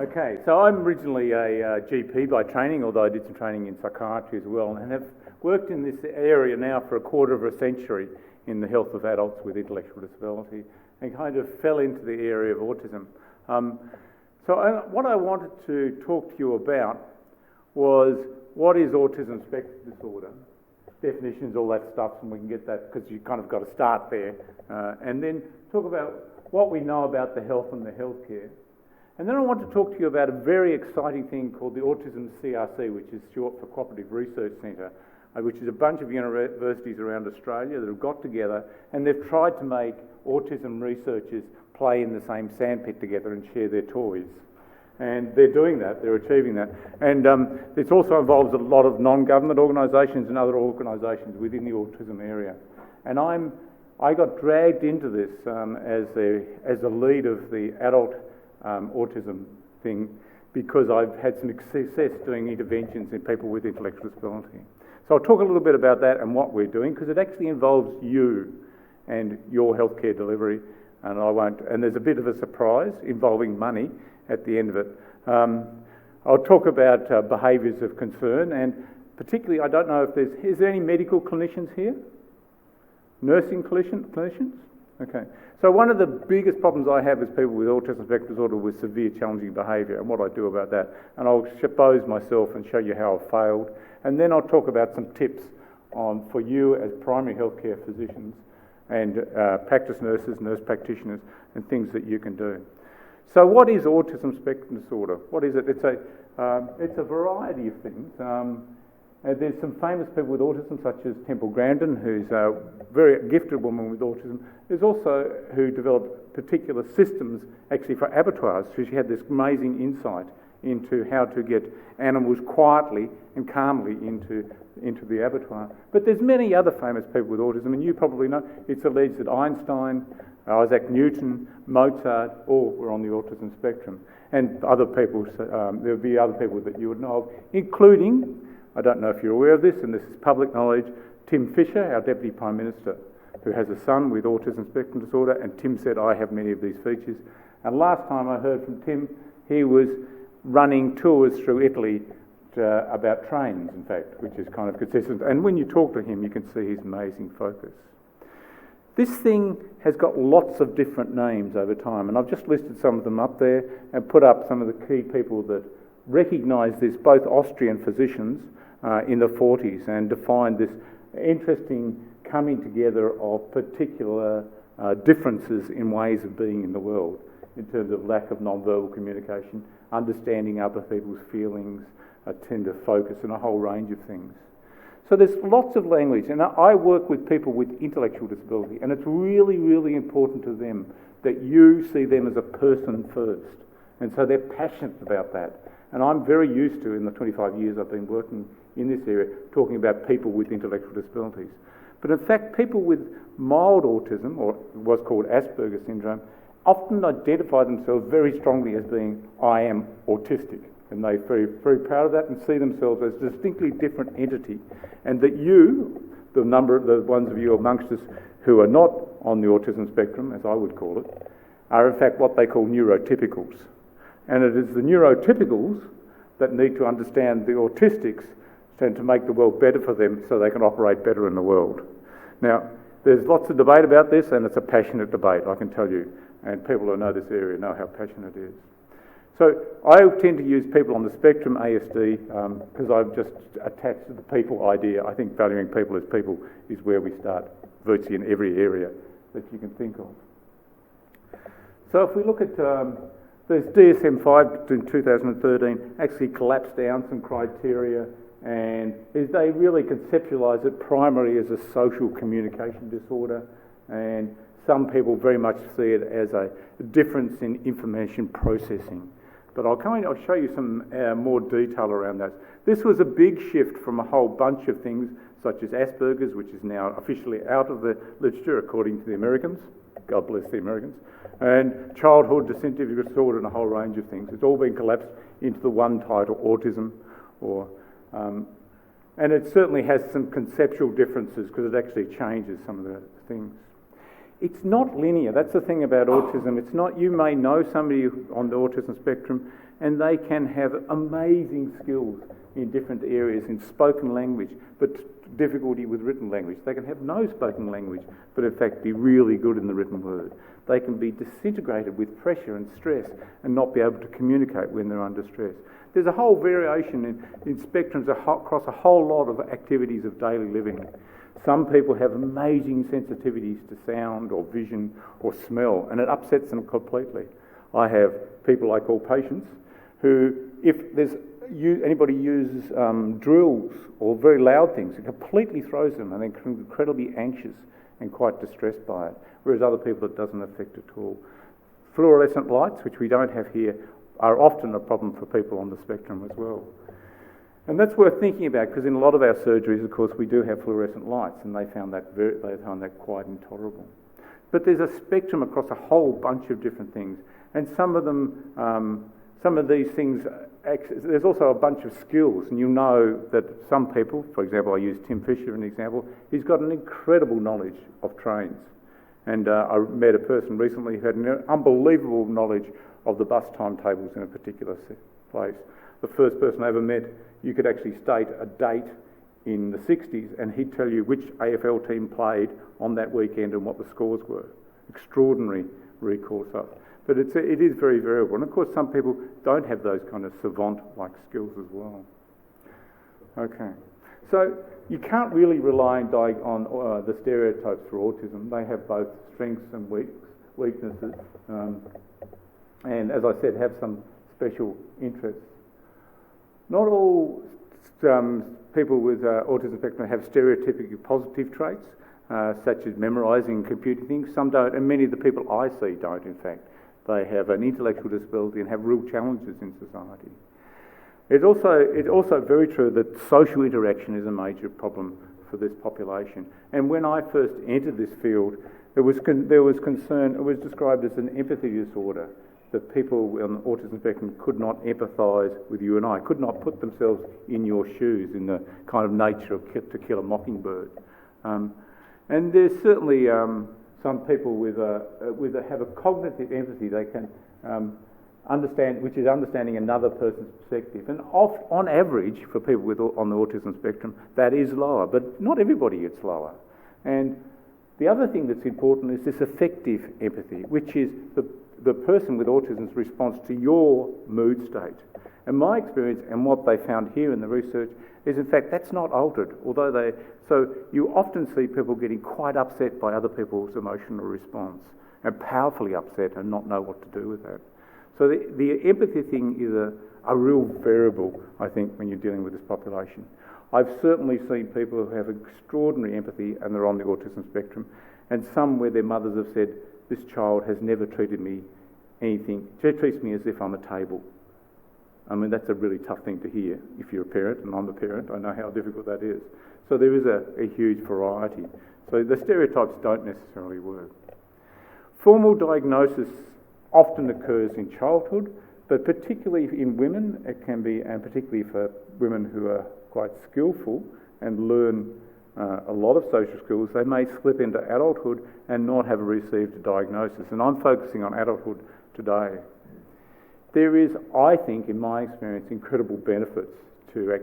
Okay, so I'm originally a GP by training, although I did some training in psychiatry as well, and have worked in this area now for a quarter of a century in the health of adults with intellectual disability, and kind of fell into the area of autism. What I wanted to talk to you about was what is autism spectrum disorder, definitions, all that stuff, and we can get that because you've kind of got to start there, and then talk about what we know about the health and the healthcare. And then I want to talk to you about a very exciting thing called the Autism CRC, which is short for Cooperative Research Centre, which is a bunch of universities around Australia that have got together and they've tried to make autism researchers play in the same sandpit together and share their toys. And they're doing that, they're achieving that. And it also involves a lot of non-government organisations and other organisations within the autism area. And I got dragged into this as a lead of the adult autism thing because I've had some success doing interventions in people with intellectual disability. So I'll talk a little bit about that and what we're doing because it actually involves you and your healthcare delivery, and there's a bit of a surprise involving money at the end of it. I'll talk about behaviours of concern, and particularly I don't know if is there any medical clinicians here? Nursing clinicians? Okay. So one of the biggest problems I have is people with autism spectrum disorder with severe challenging behaviour and what I do about that. And I'll expose myself and show you how I've failed. And then I'll talk about some tips for you as primary healthcare physicians and practice nurses, nurse practitioners, and things that you can do. So what is autism spectrum disorder? What is it? It's a variety of things. There's some famous people with autism, such as Temple Grandin, who's a very gifted woman with autism. There's also who developed particular systems, actually for abattoirs. So she had this amazing insight into how to get animals quietly and calmly into the abattoir. But there's many other famous people with autism, and you probably know. It's alleged that Einstein, Isaac Newton, Mozart, all were on the autism spectrum. And other people, there'll be other people that you would know of, including, I don't know if you're aware of this, and this is public knowledge, Tim Fischer, our Deputy Prime Minister, who has a son with autism spectrum disorder, and Tim said, I have many of these features. And last time I heard from Tim, he was running tours through Italy about trains, in fact, which is kind of consistent. And when you talk to him, you can see his amazing focus. This thing has got lots of different names over time, and I've just listed some of them up there and put up some of the key people that recognise this, both Austrian physicians in the 40s, and defined this interesting coming together of particular differences in ways of being in the world in terms of lack of non-verbal communication, understanding other people's feelings, a tender focus, and a whole range of things. So there's lots of language, and I work with people with intellectual disability, and it's really, really important to them that you see them as a person first, and so they're passionate about that. And I'm very used to, in the 25 years I've been working in this area, talking about people with intellectual disabilities. But in fact, people with mild autism, or what's called Asperger's syndrome, often identify themselves very strongly as being, I am autistic. And they're very, very proud of that and see themselves as a distinctly different entity. And that you, the ones of you amongst us who are not on the autism spectrum, as I would call it, are in fact what they call neurotypicals. And it is the neurotypicals that need to understand the autistics and to make the world better for them so they can operate better in the world. Now, there's lots of debate about this, and it's a passionate debate, I can tell you. And people who know this area know how passionate it is. So I tend to use people on the spectrum, ASD, because I'm just attached to the people idea. I think valuing people as people is where we start virtually in every area that you can think of. So if we look at there's DSM-5 in 2013 actually collapsed down some criteria, and they really conceptualise it primarily as a social communication disorder, and some people very much see it as a difference in information processing. But I'll show you some more detail around that. This was a big shift from a whole bunch of things, such as Asperger's, which is now officially out of the literature according to the Americans. God bless the Americans. And childhood dissociative disorder and a whole range of things. It's all been collapsed into the one title, autism, and it certainly has some conceptual differences because it actually changes some of the things. It's not linear. That's the thing about autism. It's not, you may know somebody on the autism spectrum and they can have amazing skills in different areas in spoken language, but difficulty with written language. They can have no spoken language, but in fact be really good in the written word. They can be disintegrated with pressure and stress and not be able to communicate when they're under stress. There's a whole variation in spectrums across a whole lot of activities of daily living. Some people have amazing sensitivities to sound or vision or smell, and it upsets them completely. I have people I call patients who, if anybody uses drills or very loud things, it completely throws them and they're incredibly anxious and quite distressed by it, whereas other people it doesn't affect at all. Fluorescent lights, which we don't have here, are often a problem for people on the spectrum as well. And that's worth thinking about, because in a lot of our surgeries, of course, we do have fluorescent lights, and they found that quite intolerable. But there's a spectrum across a whole bunch of different things, and some of these things, there's also a bunch of skills, and you'll know that some people, for example, I use Tim Fisher as an example, he's got an incredible knowledge of trains. And I met a person recently who had an unbelievable knowledge of the bus timetables in a particular place. The first person I ever met, you could actually state a date in the 60s and he'd tell you which AFL team played on that weekend and what the scores were. Extraordinary recourse up. But it is very variable. And of course some people don't have those kind of savant-like skills as well. Okay. So you can't really rely on the stereotypes for autism. They have both strengths and weaknesses. And as I said, have some special interests. Not all people with autism spectrum have stereotypically positive traits, such as memorising and computing things. Some don't, and many of the people I see don't, in fact. They have an intellectual disability and have real challenges in society. It's also very true that social interaction is a major problem for this population. And when I first entered this field, there was concern, it was described as an empathy disorder, that people on the autism spectrum could not empathise with you and I, could not put themselves in your shoes in the kind of nature of To Kill a Mockingbird. And there's certainly some people have a cognitive empathy. They can understand, which is understanding another person's perspective. And on average, for people on the autism spectrum, that is lower, but not everybody gets lower. And the other thing that's important is this affective empathy, which is the person with autism's response to your mood state. And my experience and what they found here in the research is, in fact, that's not altered. So you often see people getting quite upset by other people's emotional response and powerfully upset and not know what to do with that. So the empathy thing is a real variable, I think, when you're dealing with this population. I've certainly seen people who have extraordinary empathy and they're on the autism spectrum, and some where their mothers have said, this child has never treated me anything, she treats me as if I'm a table. I mean, that's a really tough thing to hear if you're a parent, and I'm a parent, I know how difficult that is. So there is a huge variety. So the stereotypes don't necessarily work. Formal diagnosis often occurs in childhood, but particularly in women, it can be, and particularly for women who are quite skillful and learn a lot of social skills, they may slip into adulthood and not have received a diagnosis. And I'm focusing on adulthood today. There is, I think, in my experience, incredible benefits to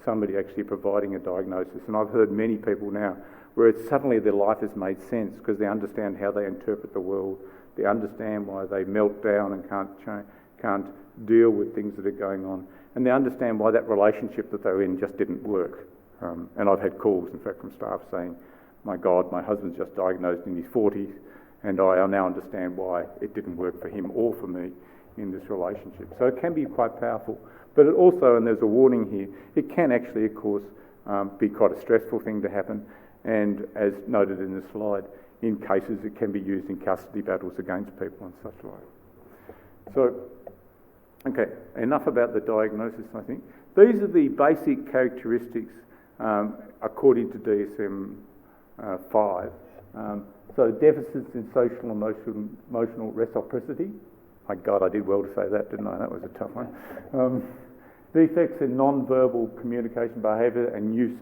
somebody providing a diagnosis. And I've heard many people now where it's suddenly their life has made sense because they understand how they interpret the world. They understand why they melt down and can't deal with things that are going on. And they understand why that relationship that they were in just didn't work. And I've had calls, in fact, from staff saying, my God, my husband's just diagnosed in his 40s, and I now understand why it didn't work for him or for me in this relationship. So it can be quite powerful. But it also, and there's a warning here, it can actually, of course, be quite a stressful thing to happen. And as noted in the slide, in cases it can be used in custody battles against people and such like. So, okay, enough about the diagnosis, I think. These are the basic characteristics according to DSM-5. So deficits in social and emotional reciprocity. My God, I did well to say that, didn't I? That was a tough one. Defects in non-verbal communication behaviour and used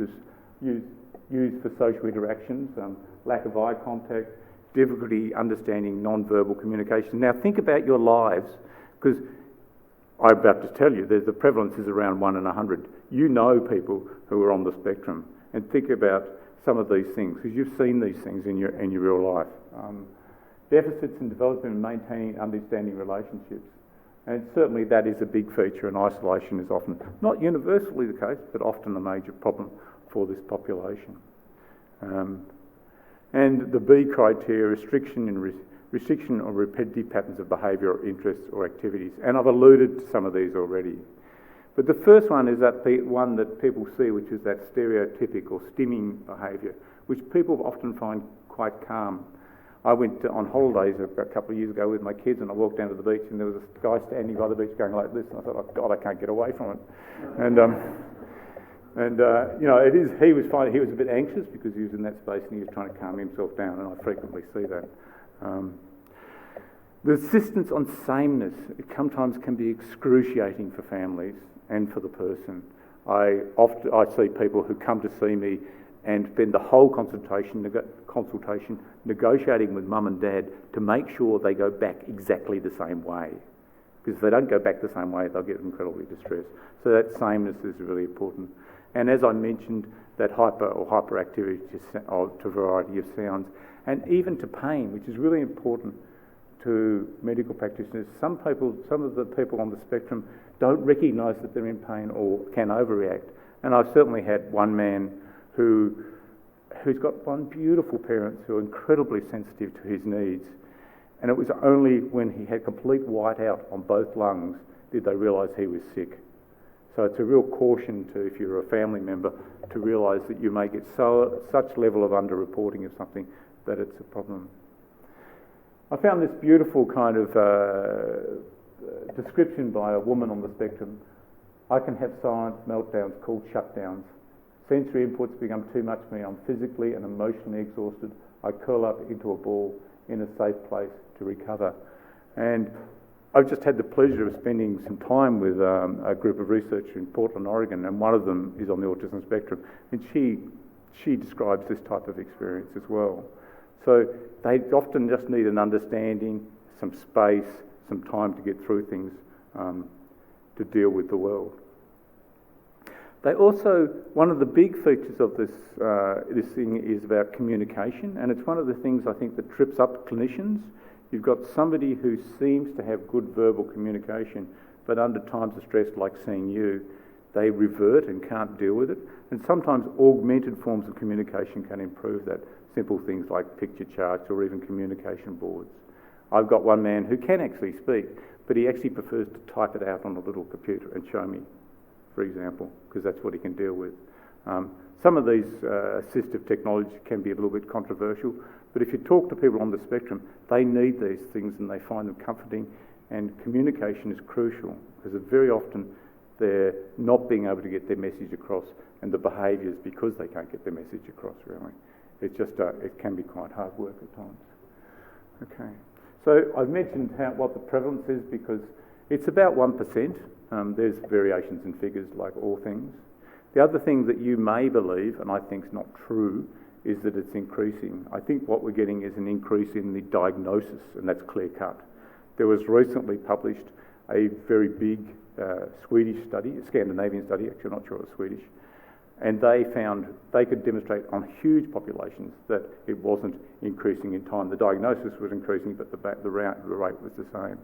for social interactions, lack of eye contact, difficulty understanding non-verbal communication. Now think about your lives, because I'm about to tell you, the prevalence is around 1 in 100. You know people who are on the spectrum, and think about some of these things, because you've seen these things in your real life. Deficits in development and maintaining understanding relationships. And certainly that is a big feature, and isolation is often, not universally the case, but often a major problem for this population. And the B criteria, restriction or repetitive patterns of behaviour or interests or activities. And I've alluded to some of these already. But the first one is that one that people see, which is that stereotypical stimming behaviour, which people often find quite calm. I went on holidays a couple of years ago with my kids, and I walked down to the beach, and there was a guy standing by the beach going like this, and I thought, oh God, I can't get away from it. And you know, he was a bit anxious because he was in that space and he was trying to calm himself down, and I frequently see that. The insistence on sameness, it sometimes can be excruciating for families and for the person. I see people who come to see me and spend the whole consultation negotiating with mum and dad to make sure they go back exactly the same way. Because if they don't go back the same way, they'll get incredibly distressed. So that sameness is really important. And as I mentioned, that hyperactivity to variety of sounds, and even to pain, which is really important to medical practitioners. Some of the people on the spectrum don't recognise that they're in pain or can overreact. And I've certainly had one man who's got one beautiful parents who are incredibly sensitive to his needs. And it was only when he had complete whiteout on both lungs did they realise he was sick. So it's a real caution to, if you're a family member, to realise that you may get such level of underreporting of something that it's a problem. I found this beautiful kind of description by a woman on the spectrum. I can have silent meltdowns called shutdowns. Sensory inputs become too much for me. I'm physically and emotionally exhausted. I curl up into a ball in a safe place to recover. And I've just had the pleasure of spending some time with a group of researchers in Portland, Oregon, and one of them is on the autism spectrum, and she describes this type of experience as well. So they often just need an understanding, some space, some time to get through things to deal with the world. They also, one of the big features of this thing is about communication, and it's one of the things I think that trips up clinicians. You've got somebody who seems to have good verbal communication, but under times of stress like seeing you, they revert and can't deal with it. And sometimes augmented forms of communication can improve that. Simple things like picture charts or even communication boards. I've got one man who can actually speak, but he actually prefers to type it out on a little computer and show me, for example, because that's what he can deal with. Some of these assistive technologies can be a little bit controversial, but if you talk to people on the spectrum, they need these things and they find them comforting, and communication is crucial because very often they're not being able to get their message across, and the behaviours because they can't get their message across, really. It's just, it can be quite hard work at times. Okay, so I've mentioned what the prevalence is because it's about 1%. There's variations in figures like all things. The other thing that you may believe, and I think is not true, is that it's increasing. I think what we're getting is an increase in the diagnosis, and that's clear cut. There was recently published a very big Swedish study, a Scandinavian study, actually I'm not sure it was Swedish, and they found they could demonstrate on huge populations that it wasn't increasing in time. The diagnosis was increasing, but the rate was the same.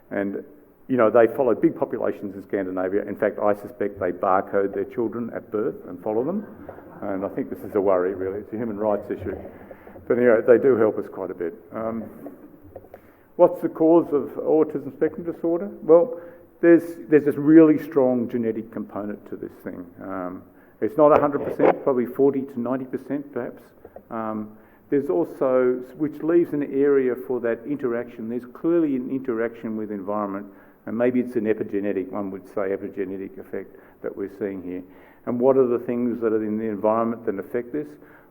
And you know, they follow big populations in Scandinavia. In fact, I suspect they barcode their children at birth and follow them. And I think this is a worry, really. It's a human rights issue. But anyway, they do help us quite a bit. What's the cause of autism spectrum disorder? Well, there's this really strong genetic component to this thing. It's not 100%, probably 40 to 90% perhaps. There's also, which leaves an area for that interaction. There's clearly an interaction with environment, and maybe it's an epigenetic, one would say, epigenetic effect that we're seeing here. And what are the things that are in the environment that affect this?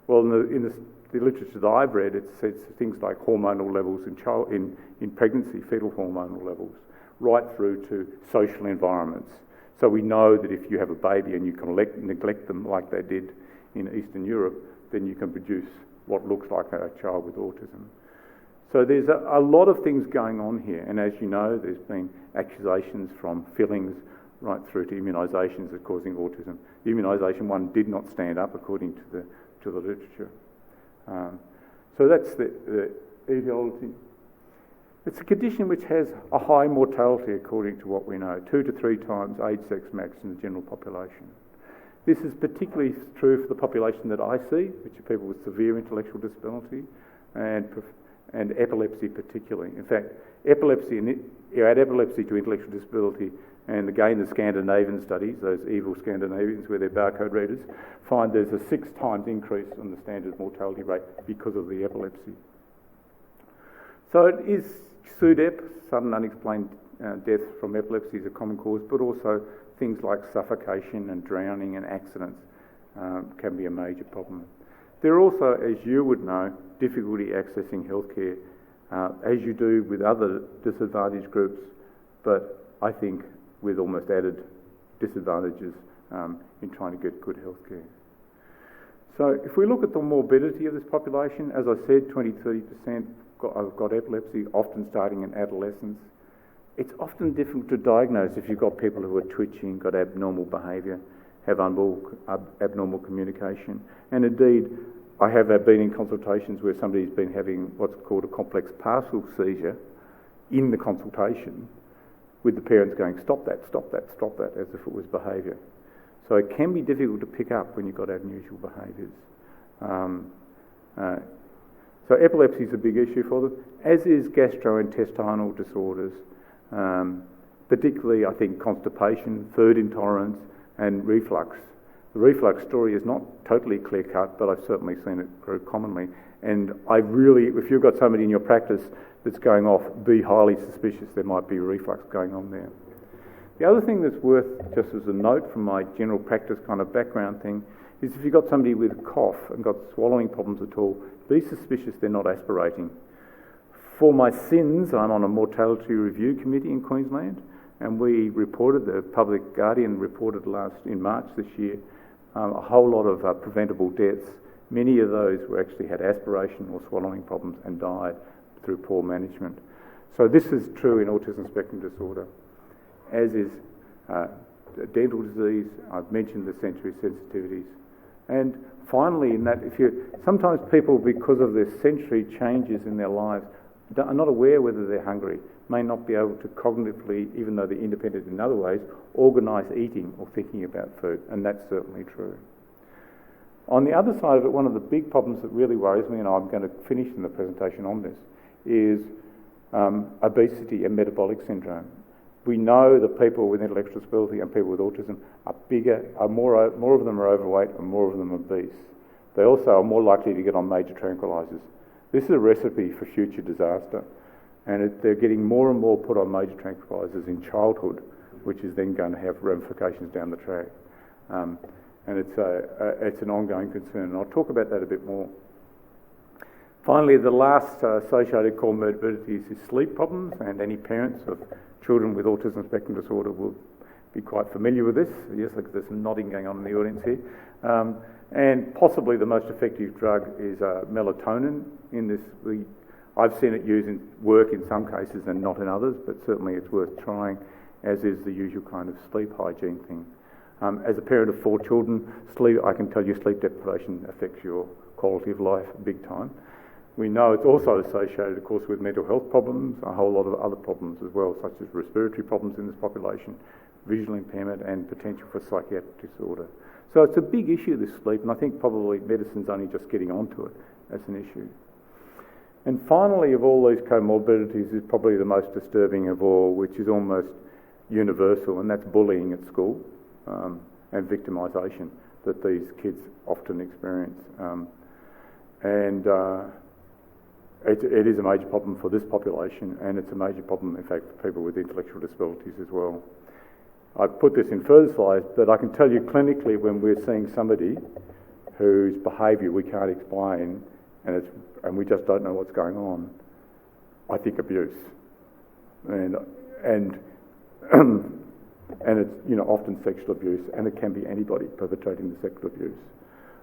Well, in the literature that I've read, it says things like hormonal levels in pregnancy, fetal hormonal levels, right through to social environments. So we know that if you have a baby and you can neglect them like they did in Eastern Europe, then you can produce what looks like a child with autism. So there's a lot of things going on here, and as you know, there's been accusations from fillings right through to immunisations as causing autism. The immunisation one did not stand up according to the literature. So that's the etiology. It's a condition which has a high mortality according to what we know, 2 to 3 times age, sex, max in the general population. This is particularly true for the population that I see, which are people with severe intellectual disability and epilepsy particularly. In fact, epilepsy, you add epilepsy to intellectual disability, and again the Scandinavian studies, those evil Scandinavians with their barcode readers, find there's a 6 times increase on the standard mortality rate because of the epilepsy. So it is SUDEP, sudden unexplained death from epilepsy is a common cause, but also things like suffocation and drowning and accidents can be a major problem. There are also, as you would know, difficulty accessing healthcare, as you do with other disadvantaged groups, but I think with almost added disadvantages in trying to get good healthcare. So if we look at the morbidity of this population, as I said, 20-30% have got epilepsy, often starting in adolescence. It's often difficult to diagnose if you've got people who are twitching, got abnormal behaviour, have abnormal communication. And indeed, I have been in consultations where somebody's been having what's called a complex partial seizure in the consultation, with the parents going, stop that, stop that, stop that, as if it was behaviour. So it can be difficult to pick up when you've got unusual behaviours. So epilepsy is a big issue for them, as is gastrointestinal disorders, particularly I think constipation, food intolerance and reflux. The reflux story is not totally clear cut, but I've certainly seen it very commonly. And if you've got somebody in your practice that's going off, be highly suspicious there might be reflux going on there. The other thing that's worth, just as a note from my general practice kind of background thing, is if you've got somebody with a cough and got swallowing problems at all, be suspicious they're not aspirating. For my sins, I'm on a mortality review committee in Queensland, and we reported, the Public Guardian reported in March this year, a whole lot of preventable deaths. Many of those actually had aspiration or swallowing problems and died through poor management. So this is true in autism spectrum disorder, as is dental disease. I've mentioned the sensory sensitivities. And finally, in that, sometimes people, because of their sensory changes in their lives, are not aware whether they're hungry, may not be able to cognitively, even though they're independent in other ways, organise eating or thinking about food, and that's certainly true. On the other side of it, one of the big problems that really worries me, and I'm going to finish in the presentation on this, is obesity and metabolic syndrome. We know that people with intellectual disability and people with autism are bigger, more of them are overweight and more of them are obese. They also are more likely to get on major tranquilizers. This is a recipe for future disaster, and they're getting more and more put on major tranquilizers in childhood, which is then going to have ramifications down the track. And it's an ongoing concern, and I'll talk about that a bit more. Finally, the last associated comorbidities is sleep problems, and any parents of children with autism spectrum disorder will be quite familiar with this. Yes, look, there's some nodding going on in the audience here. And possibly the most effective drug is melatonin in this. I've seen it work in some cases and not in others, but certainly it's worth trying, as is the usual kind of sleep hygiene thing. As a parent of 4 children, I can tell you sleep deprivation affects your quality of life big time. We know it's also associated, of course, with mental health problems, a whole lot of other problems as well, such as respiratory problems in this population, visual impairment and potential for psychiatric disorder. So it's a big issue, this sleep, and I think probably medicine's only just getting onto it as an issue. And finally, of all these comorbidities is probably the most disturbing of all, which is almost universal, and that's bullying at school and victimisation that these kids often experience. It is a major problem for this population, and it's a major problem, in fact, for people with intellectual disabilities as well. I've put this in further slides, but I can tell you clinically when we're seeing somebody whose behaviour we can't explain and we just don't know what's going on, I think abuse. And it's often sexual abuse, and it can be anybody perpetrating the sexual abuse.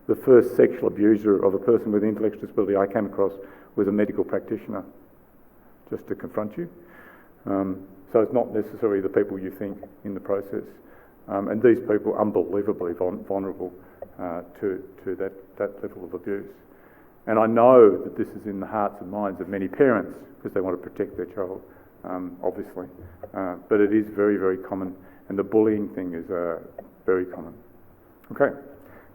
The first sexual abuser of a person with intellectual disability I came across was a medical practitioner just to confront you. So it's not necessarily the people you think in the process. And these people are unbelievably vulnerable to that level of abuse. And I know that this is in the hearts and minds of many parents because they want to protect their child, obviously. But it is very, very common, and the bullying thing is very common. Okay.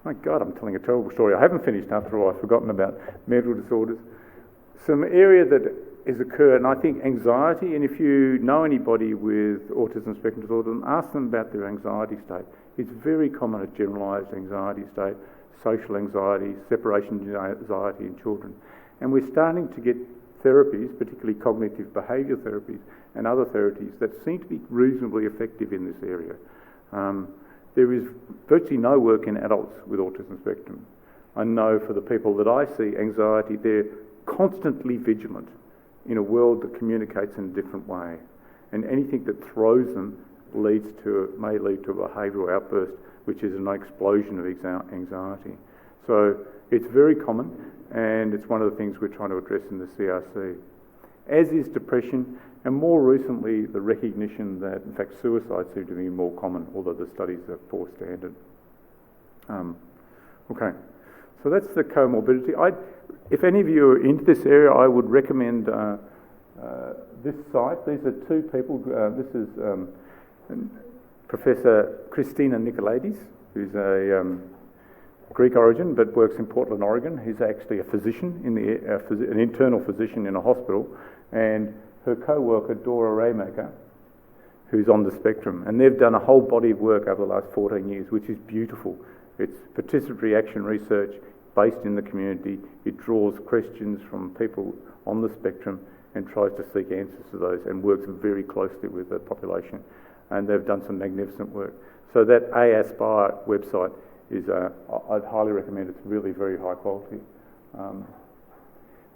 My God, I'm telling a terrible story. I haven't finished after all. I've forgotten about mental disorders. Some area that has occurred, and I think anxiety, and if you know anybody with autism spectrum disorder, ask them about their anxiety state. It's very common, a generalised anxiety state, social anxiety, separation anxiety in children. And we're starting to get therapies, particularly cognitive behavioural therapies and other therapies that seem to be reasonably effective in this area. There is virtually no work in adults with autism spectrum. I know for the people that I see, anxiety, they're constantly vigilant in a world that communicates in a different way. And anything that throws them may lead to a behavioural outburst, which is an explosion of anxiety. So it's very common, and it's one of the things we're trying to address in the CRC. As is depression, and more recently the recognition that in fact suicide seems to be more common, although the studies are poor standard. Okay, so that's the comorbidity. If any of you are into this area, I would recommend this site. These are two people. This is Professor Nick Lennox, who's a Greek origin but works in Portland, Oregon. He's actually a physician, an internal physician in a hospital, and her co-worker Dora Raymaker, who's on the spectrum. And they've done a whole body of work over the last 14 years, which is beautiful. It's participatory action research based in the community. It draws questions from people on the spectrum and tries to seek answers to those, and works very closely with the population. And they've done some magnificent work. So that ASPIRE website is, I'd highly recommend. It's really very high quality.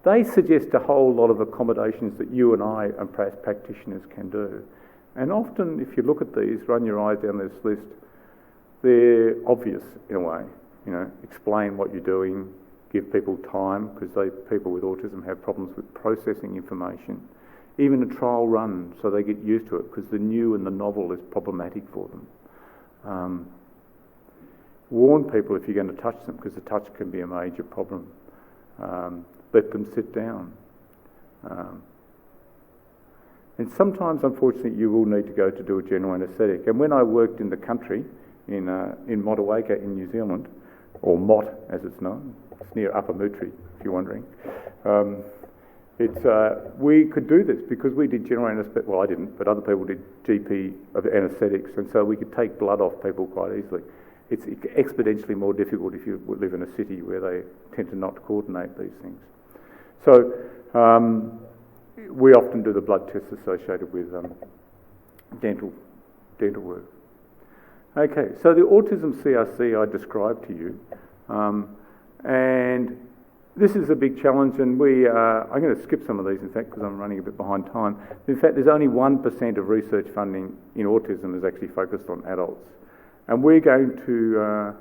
They suggest a whole lot of accommodations that you and I and perhaps practitioners can do. And often, if you look at these, run your eyes down this list, they're obvious in a way. You know, explain what you're doing, give people time, because people with autism have problems with processing information. Even a trial run, so they get used to it, because the new and the novel is problematic for them. Warn people if you're going to touch them, because the touch can be a major problem. Let them sit down. And sometimes, unfortunately, you will need to go to do a general anaesthetic. And when I worked in the country, in Motueka in New Zealand, or Mott as it's known, it's near Upper Mootry, if you're wondering, we could do this because we did general anaesthetic. Well, I didn't, but other people did GP of anaesthetics, and so we could take blood off people quite easily. It's exponentially more difficult if you live in a city where they tend to not coordinate these things. So we often do the blood tests associated with dental work. Okay, so the Autism CRC I described to you, and this is a big challenge, and I'm going to skip some of these, in fact, because I'm running a bit behind time. In fact, there's only 1% of research funding in autism is actually focused on adults. And we're going to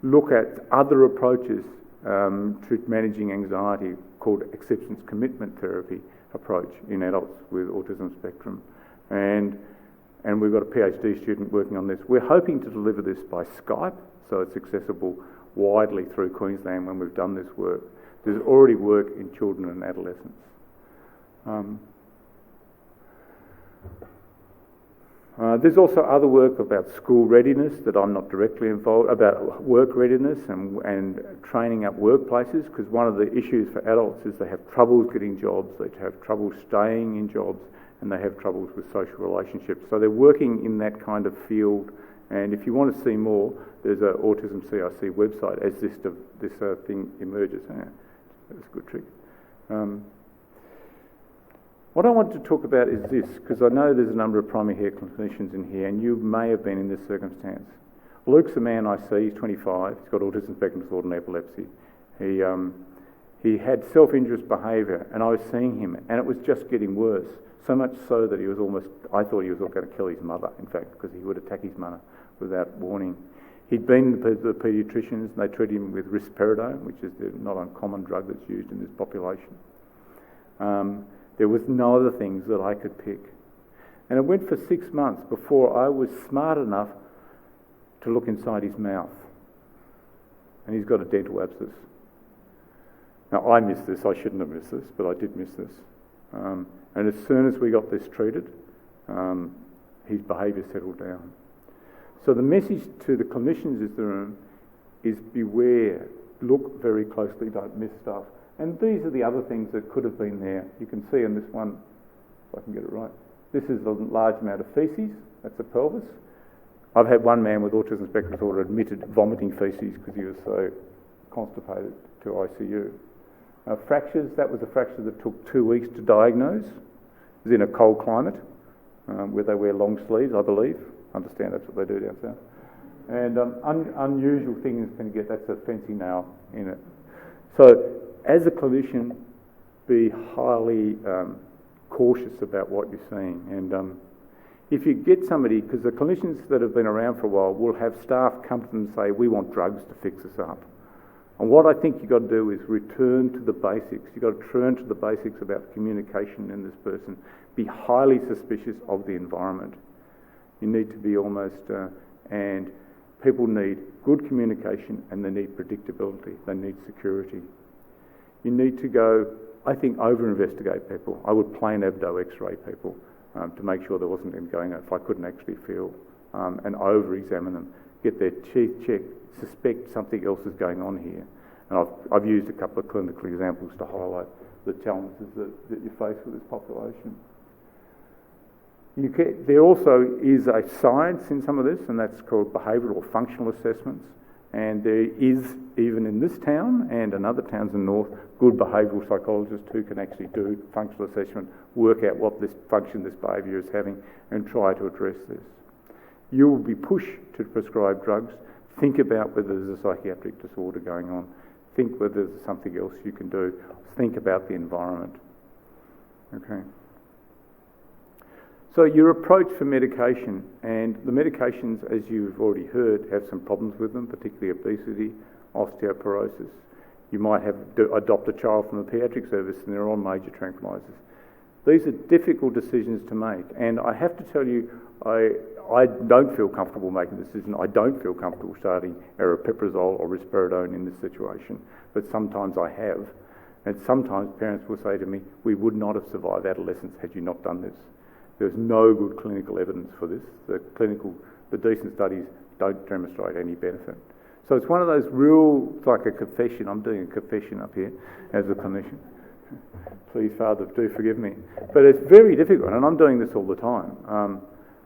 look at other approaches to managing anxiety called acceptance commitment therapy approach in adults with autism spectrum. And we've got a PhD student working on this. We're hoping to deliver this by Skype, so it's accessible widely through Queensland when we've done this work. There's already work in children and adolescents. There's also other work about school readiness that I'm not directly involved, about work readiness and training up workplaces, because one of the issues for adults is they have troubles getting jobs, they have trouble staying in jobs, and they have troubles with social relationships. So they're working in that kind of field, and if you want to see more, there's an Autism CRC website as this thing emerges. That's a good trick. What I want to talk about is this, because I know there's a number of primary care clinicians in here, and you may have been in this circumstance. Luke's a man I see, he's 25, he's got autism spectrum disorder and epilepsy. He had self-injurious behaviour, and I was seeing him, and it was just getting worse, so much so that I thought he was going to kill his mother, in fact, because he would attack his mother without warning. He'd been to the paediatricians, and they treated him with risperidone, which is the not uncommon drug that's used in this population. There was no other things that I could pick. And it went for 6 months before I was smart enough to look inside his mouth. And he's got a dental abscess. Now, I missed this. I shouldn't have missed this, but I did miss this. And as soon as we got this treated, his behaviour settled down. So the message to the clinicians in the room is beware, look very closely, don't miss stuff. And these are the other things that could have been there. You can see in this one, if I can get it right, this is a large amount of faeces, that's the pelvis. I've had one man with autism spectrum disorder admitted vomiting faeces because he was so constipated to ICU. Fractures, that was a fracture that took 2 weeks to diagnose. It was in a cold climate where they wear long sleeves, I believe. I understand that's what they do down south. And unusual things can get, that's a fancy nail in it. So as a clinician, be highly cautious about what you're seeing. And if you get somebody, because the clinicians that have been around for a while will have staff come to them and say, we want drugs to fix us up. And what I think you've got to do is return to the basics. You've got to turn to the basics about communication in this person. Be highly suspicious of the environment. You need to be almost, and people need good communication and they need predictability. They need security. You need to go, I think, over-investigate people. I would plain abdo x-ray people to make sure there wasn't anything going on if I couldn't actually feel, and over-examine them. Get their teeth checked, suspect something else is going on here. And I've used a couple of clinical examples to highlight the challenges that you face with this population. There also is a science in some of this, and that's called behavioural or functional assessments. And there is, even in this town and in other towns in the north, good behavioural psychologists who can actually do functional assessment, work out what this function, this behaviour is having, and try to address this. You will be pushed to prescribe drugs. Think about whether there's a psychiatric disorder going on. Think whether there's something else you can do. Think about the environment. Okay. So your approach for medication, and the medications, as you've already heard, have some problems with them, particularly obesity, osteoporosis. You might adopt a child from the paediatric service and they're on major tranquilizers. These are difficult decisions to make, and I have to tell you, I don't feel comfortable making a decision. I don't feel comfortable starting aripiprazole or risperidone in this situation, but sometimes I have. And sometimes parents will say to me, we would not have survived adolescence had you not done this. There's no good clinical evidence for this. The decent studies don't demonstrate any benefit. So it's one of those real, it's like a confession. I'm doing a confession up here as a clinician. Please, Father, do forgive me. But it's very difficult, and I'm doing this all the time.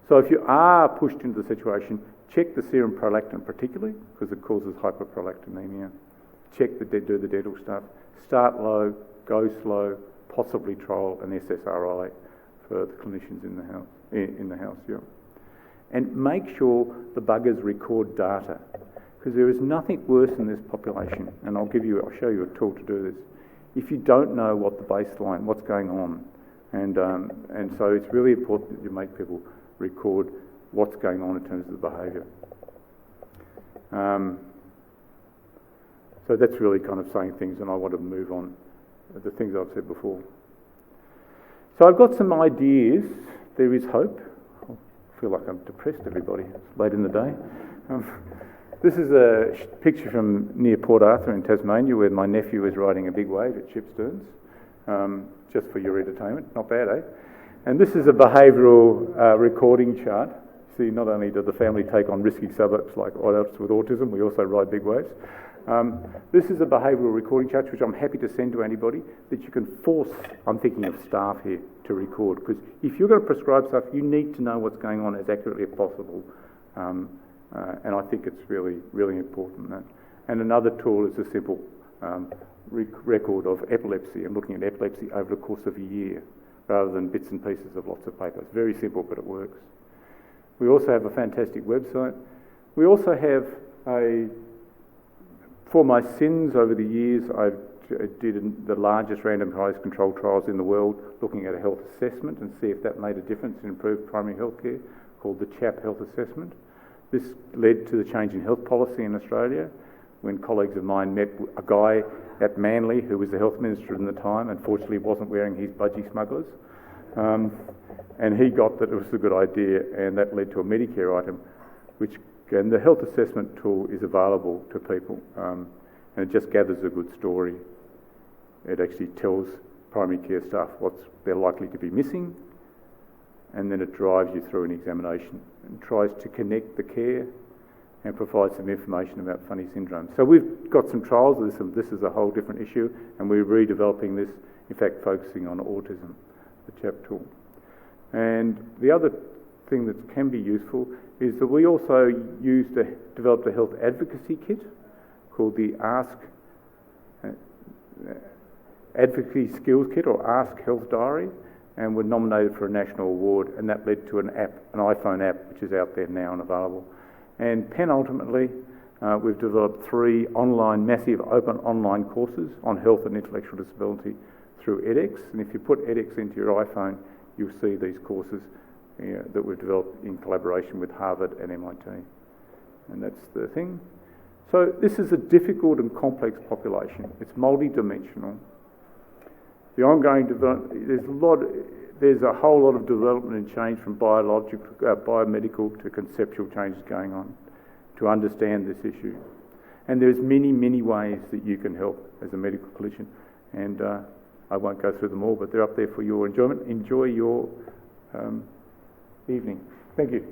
So if you are pushed into the situation, check the serum prolactin particularly, because it causes hyperprolactinemia. Check do the dental stuff. Start low, go slow, possibly trial an SSRI for the clinicians in the house, yeah. And make sure the buggers record data, because there is nothing worse in this population, and I'll show you a tool to do this, if you don't know what the baseline, what's going on. And so it's really important that you make people record what's going on in terms of the behaviour. So that's really kind of saying things, and I want to move on to the things I've said before. So I've got some ideas. There is hope. I feel like I'm depressed, everybody. It's late in the day. This is a picture from near Port Arthur in Tasmania, where my nephew is riding a big wave at Shipsterns, just for your entertainment. Not bad, eh? And this is a behavioural recording chart. See, not only do the family take on risky suburbs like adults with autism, we also ride big waves. This is a behavioural recording chart, which I'm happy to send to anybody, that you can force, I'm thinking of staff here, to record. Because if you're going to prescribe stuff, you need to know what's going on as accurately as possible. And I think it's really, really important. And another tool is a simple record of epilepsy, and looking at epilepsy over the course of a year, rather than bits and pieces of lots of paper. It's very simple, but it works. We also have a fantastic website. We also have for my sins over the years, I did the largest randomised controlled trials in the world, looking at a health assessment and see if that made a difference in improved primary health care, called the CHAP Health Assessment. This led to the change in health policy in Australia. when colleagues of mine met a guy at Manly who was the health minister at the time. Unfortunately, wasn't wearing his budgie smugglers. And he got that it was a good idea, and that led to a Medicare item, and the health assessment tool is available to people, and it just gathers a good story. It actually tells primary care staff what they're likely to be missing, and then it drives you through an examination and tries to connect the care and provide some information about funny syndromes. So we've got some trials of this, and this is a whole different issue, and we're redeveloping this, in fact focusing on autism, the CHAP tool. And the other thing that can be useful is that we also developed a health advocacy kit called the Advocacy Skills Kit, or Ask Health Diary, and we're nominated for a national award, and that led to an app, an iPhone app, which is out there now and available. And penultimately, we've developed 3 massive open online courses on health and intellectual disability through edX, and if you put edX into your iPhone, you'll see these courses that we've developed in collaboration with Harvard and MIT. And that's the thing. So this is a difficult and complex population. It's multi-dimensional. The ongoing development, there's a whole lot of development and change from biomedical to conceptual changes going on to understand this issue. And there's many, many ways that you can help as a medical clinician. And I won't go through them all, but they're up there for your enjoyment. Enjoy your evening. Thank you.